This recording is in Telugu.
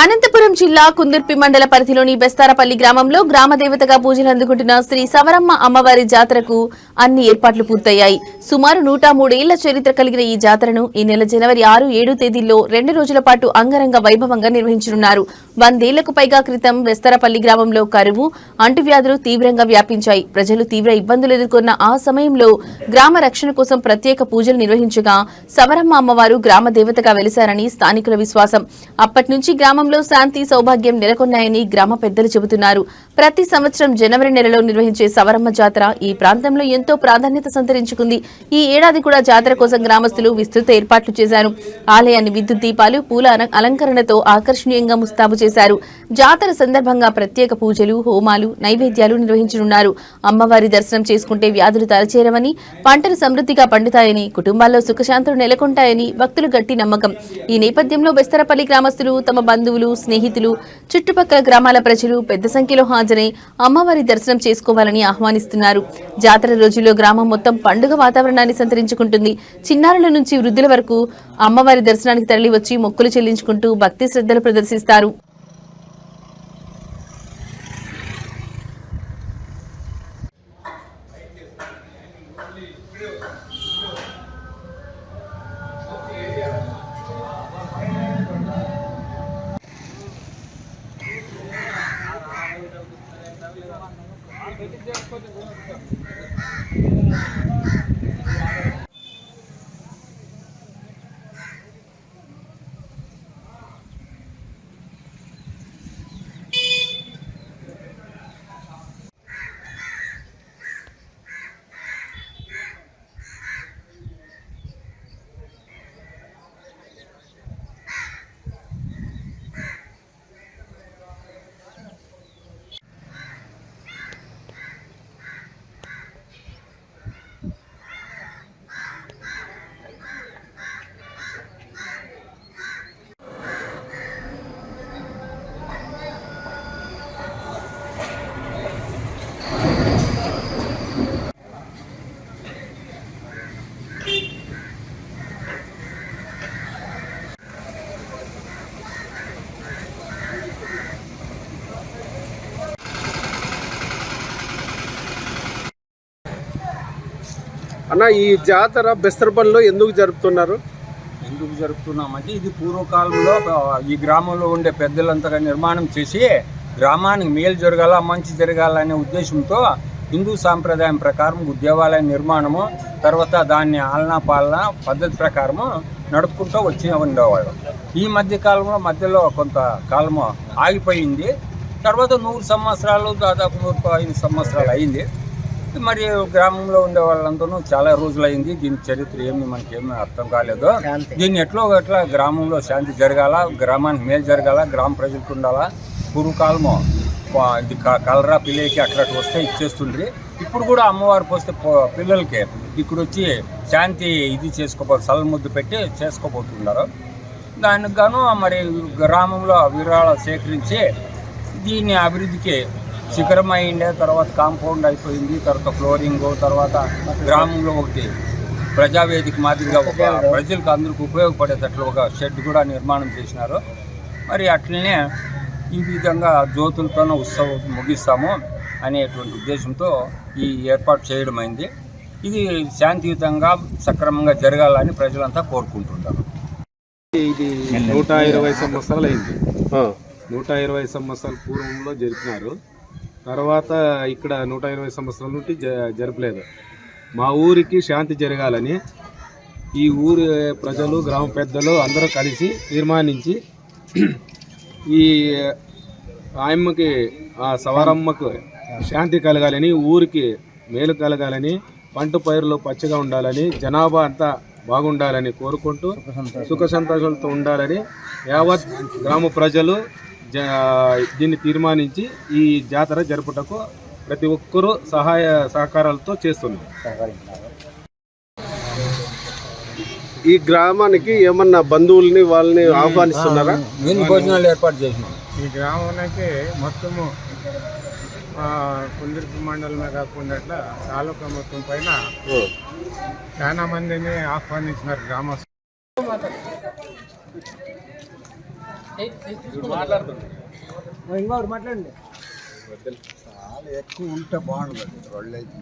అనంతపురం జిల్లా కుందుర్పి మండల పరిధిలోని బెస్తారపల్లి గ్రామంలో గ్రామ దేవతగా పూజలు అందుకుంటున్న శ్రీ సవరమ్మ అమ్మవారి జాతరకు అన్ని ఏర్పాట్లు పూర్తయ్యాయి. సుమారు 103 ఏళ్ల చరిత్ర కలిగిన ఈ జాతరను ఈ నెల జనవరి 6, 7 తేదీల్లో 2 రోజుల పాటు అంగరంగ వైభవంగా నిర్వహించనున్నారు. 100 ఏళ్లకు పైగా క్రితం బెస్తారపల్లి గ్రామంలో కరువు, అంటువ్యాధులు తీవ్రంగా వ్యాపించాయి. ప్రజలు తీవ్ర ఇబ్బందులు ఎదుర్కొన్న ఆ సమయంలో గ్రామ రక్షణ కోసం ప్రత్యేక పూజలు నిర్వహించగా సవరమ్మ అమ్మవారు గ్రామ దేవతగా వెలిశారని స్థానికుల విశ్వాసం. అప్పటి నుంచి గ్రామంలో శాంతి సౌభాగ్యం నెలకొన్నాయని గ్రామ పెద్దలు చెబుతున్నారు. ప్రతి సంవత్సరం జనవరి నెలలో నిర్వహించే సవరమ్మ జాతర ఈ ప్రాంతంలో ఎంతో ప్రాధాన్యత సంతరించుకుంది. ఈ ఏడాది కూడా జాతర కోసం గ్రామస్తులు విస్తృత ఏర్పాట్లు చేశారు. ఆలయాన్ని విద్యుత్ దీపాలు, పూల అలంకరణతో ఆకర్షణీయంగా ముస్తాబు చేశారు. జాతర సందర్భంగా ప్రత్యేక పూజలు, హోమాలు, నైవేద్యాలు నిర్వహించనున్నారు. అమ్మవారి దర్శనం చేసుకుంటే వ్యాధులు తలచేరవని, పంటలు సమృద్ధిగా పండుతాయని, కుటుంబాల్లో సుఖశాంతులు నెలకొంటాయని భక్తులు గట్టి నమ్మకం. ఈ నేపథ్యంలో బెస్తరపల్లి గ్రామస్తులు, తమ బంధువులు, స్నేహితులు, చుట్టుపక్కల గ్రామాల ప్రజలు పెద్ద సంఖ్యలో హాజరై అమ్మవారి దర్శనం చేసుకోవాలని ఆహ్వానిస్తున్నారు. జాతర రోజుల్లో గ్రామం మొత్తం పండుగ వాతావరణాన్ని సంతరించుకుంటుంది. చిన్నారుల నుంచి వృద్ధుల వరకు అమ్మవారి దర్శనానికి తరలి వచ్చి మొక్కులు చెల్లించుకుంటూ భక్తి శ్రద్ధలు ప్రదర్శిస్తారు. అన్న, ఈ జాతర బెస్తరపల్లిలో ఎందుకు జరుపుతున్నామంటే ఇది పూర్వకాలంలో ఈ గ్రామంలో ఉండే పెద్దలంతగా నిర్మాణం చేసి గ్రామానికి మేలు జరగాల, మంచి జరగాలనే ఉద్దేశంతో హిందూ సాంప్రదాయం ప్రకారం దేవాలయ నిర్మాణము, తర్వాత దాన్ని ఆలనా పాలన పద్ధతి ప్రకారము నడుపుకుంటూ వచ్చి ఉండేవాళ్ళు. ఈ మధ్యకాలంలో మధ్యలో కొంత కాలము ఆగిపోయింది. తర్వాత 100 సంవత్సరాలు, దాదాపు 105 సంవత్సరాలు అయింది. మరి గ్రామంలో ఉండే వాళ్ళందరూ చాలా రోజులైంది. దీని చరిత్ర మనకేమీ అర్థం కాలేదు. దీన్ని ఎట్లా గ్రామంలో శాంతి జరగాల, గ్రామానికి మేలు జరగాల, గ్రామ ప్రజలకు ఉండాలా. పూర్వకాలము ఇది కలరా పిల్లలకి అట్లా వస్తే ఇచ్చేస్తుండ్రి. ఇప్పుడు కూడా అమ్మవారు పోస్తే పిల్లలకి ఇక్కడ వచ్చి శాంతి ఇది సల ముద్దు పెట్టి చేసుకోబోతున్నారు. దానికి గాను మరి గ్రామంలో విరాళాలు సేకరించి దీన్ని అభివృద్ధికి శిఖరం అయిండే. తర్వాత కాంపౌండ్ అయిపోయింది, తర్వాత ఫ్లోరింగ్, తర్వాత గ్రామంలో ఒకటి ప్రజావేదిక మాదిరిగా ఒక ప్రజలకు అందరికి ఉపయోగపడేటట్లు ఒక షెడ్ కూడా నిర్మాణం చేసినారు. మరి అట్లనే ఈ విధంగా జ్యోతులతోనే ఉత్సవం ముగిస్తాము అనేటువంటి ఉద్దేశంతో ఈ ఏర్పాటు చేయడం అయింది. ఇది శాంతియుతంగా సక్రమంగా జరగాలని ప్రజలంతా కోరుకుంటుంటారు. ఇది 120 సంవత్సరాలు అయింది. 120 సంవత్సరాల పూర్వంలో జరిపినారు. తర్వాత ఇక్కడ 120 సంవత్సరాల నుండి జరపలేదు. మా ఊరికి శాంతి జరగాలని ఈ ఊరి ప్రజలు, గ్రామ పెద్దలు అందరూ కలిసి తీర్మానించి ఈ ఆయమ్మకి, ఆ సవరమ్మకు శాంతి కలగాలని, ఊరికి మేలు కలగాలని, పంట పైరులు పచ్చగా ఉండాలని, జనాభా అంతా బాగుండాలని కోరుకుంటూ సుఖ సంతోషాలతో ఉండాలని యావత్ గ్రామ ప్రజలు దీన్ని తీర్మానించి ఈ జాతర జరుపుటకు ప్రతి ఒక్కరూ సహాయ సహకారాలతో చేస్తున్నారు. ఈ గ్రామానికి ఏమన్నా బంధువుల్ని వాళ్ళని ఆహ్వానిస్తున్నారా? భోజనాలు ఏర్పాటు చేసినాం. ఈ గ్రామానికి మొత్తము కుందుర్పి మండలమే కాకుండా తాలూకా మొత్తం పైన చాలా మందిని ఆహ్వానించినారు గ్రామస్తులు. మాట్లాడండి. చాలా ఎక్కువ ఉంటే బాగుంటుంది రోడ్లైతే.